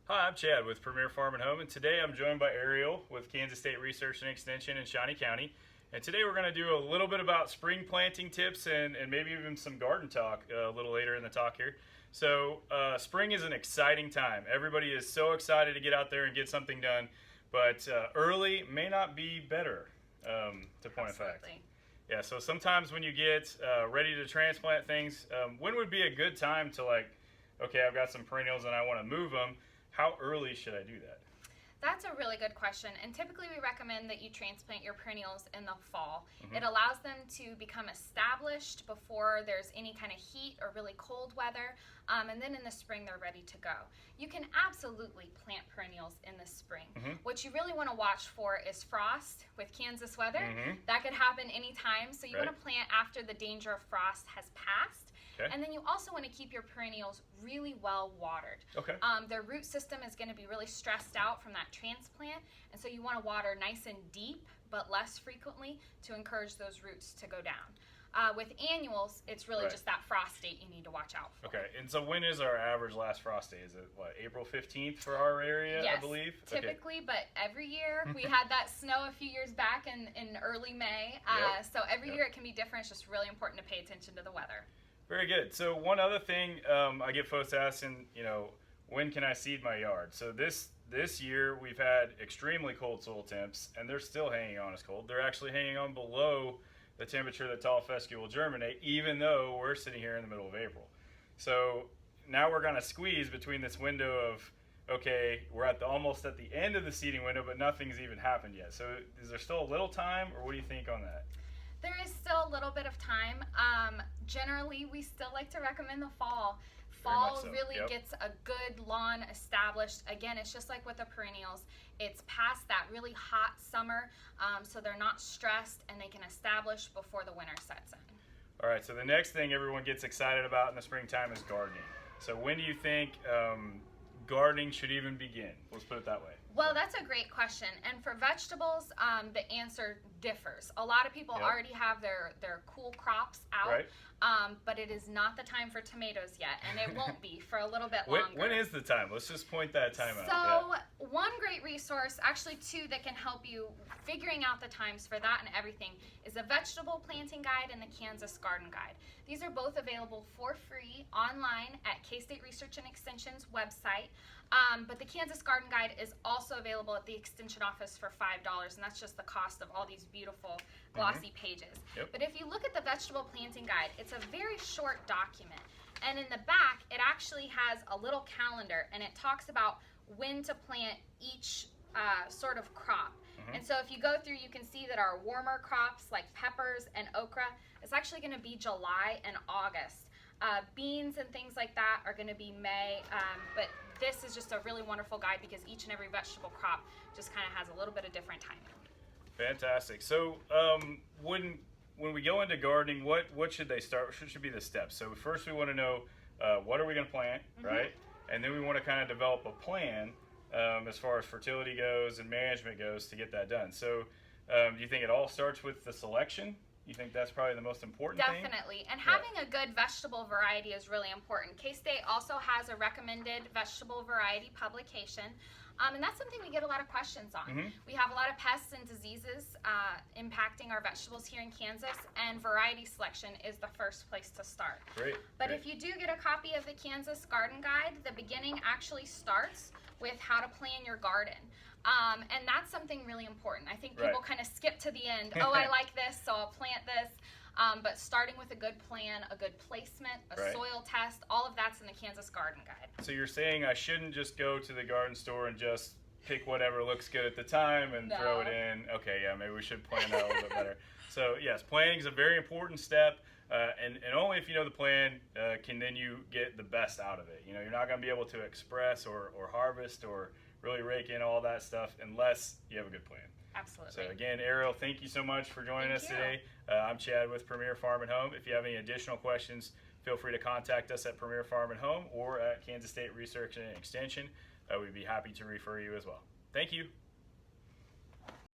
Hi, I'm Chad with Premier Farm and Home, and today I'm joined by Ariel with Kansas State Research and Extension in Shawnee County. And today we're going to do a little bit about spring planting tips and maybe even some garden talk a little later in the talk here. So spring is an exciting time. Everybody is so excited to get out there and get something done, but early may not be better, to point of fact. Yeah, so sometimes when you get ready to transplant things, when would be a good time to okay, I've got some perennials and I want to move them. How early should I do that? That's a really good question, and typically we recommend that you transplant your perennials in the fall. It allows them to become established before there's any kind of heat or really cold weather, and then in the spring they're ready to go. You can absolutely plant perennials in the spring. What you really want to watch for is frost with Kansas weather. That could happen anytime, so you want to plant after the danger of frost has passed. And then you also want to keep your perennials really well watered. Their root system is going to be really stressed out from that transplant, and so you want to water nice and deep but less frequently to encourage those roots to go down. With annuals, it's really just that frost date you need to watch out for. And so when is our average last frost day? Is it April 15th for our area, yes, I believe? Typically, but every year. We had that snow a few years back in early May, so every year it can be different. It's just really important to pay attention to the weather. Very good. So one other thing I get folks asking, when can I seed my yard? So this year we've had extremely cold soil temps, and they're still hanging on as cold. They're actually hanging on below the temperature that tall fescue will germinate, even though we're sitting here in the middle of April. So now we're going to squeeze between this window of, okay, we're almost at the end of the seeding window, but nothing's even happened yet. So is there still a little time, or what do you think on that? There is still a little bit of time. Generally, we still like to recommend the fall. Fall really gets a good lawn established. Again, it's just like with the perennials. It's past that really hot summer, so they're not stressed and they can establish before the winter sets in. All right, so the next thing everyone gets excited about in the springtime is gardening. So when do you think gardening should even begin? Let's put it that way. Well, that's a great question. And for vegetables, the answer differs. A lot of people already have their cool crops out, but it is not the time for tomatoes yet, and it won't be for a little bit longer. When is the time? Let's just point that time out. So one great resource, actually two that can help you figuring out the times for that and everything, is the Vegetable Planting Guide and the Kansas Garden Guide. These are both available for free online at K-State Research and Extension's website. But the Kansas Garden Guide is also available at the Extension office for $5, and that's just the cost of all these beautiful glossy pages. But if you look at the Vegetable Planting Guide, it's a very short document. And in the back, it actually has a little calendar, and it talks about when to plant each sort of crop. And so if you go through, you can see that our warmer crops like peppers and okra, it's actually going to be July and August. Beans and things like that are going to be May, but this is just a really wonderful guide because each and every vegetable crop just kind of has a little bit of different timing. Fantastic. So when we go into gardening, what should they start? What should be the steps? So first we want to know what are we going to plant, right? And then we want to kind of develop a plan as far as fertility goes and management goes to get that done. So do you think it all starts with the selection? You think that's probably the most important thing? Definitely. And having a good vegetable variety is really important. K-State also has a recommended vegetable variety publication. And that's something we get a lot of questions on. We have a lot of pests and diseases impacting our vegetables here in Kansas, and variety selection is the first place to start. But if you do get a copy of the Kansas Garden Guide, the beginning actually starts with how to plan your garden. And that's something really important. I think people kind of skip to the end. Oh, I like this, so I'll plant this. But starting with a good plan, a good placement, a soil test, all of that's in the Kansas Garden Guide. So you're saying I shouldn't just go to the garden store and just pick whatever looks good at the time and throw it in. Okay, yeah, maybe we should plan that a little bit better. So yes, planning is a very important step. And only if you know the plan can then you get the best out of it. You're not going to be able to express or harvest or really rake in all that stuff unless you have a good plan. Absolutely. So again, Ariel, thank you so much for joining us today. I'm Chad with Premier Farm and Home. If you have any additional questions, feel free to contact us at Premier Farm and Home or at Kansas State Research and Extension. We'd be happy to refer you as well. Thank you.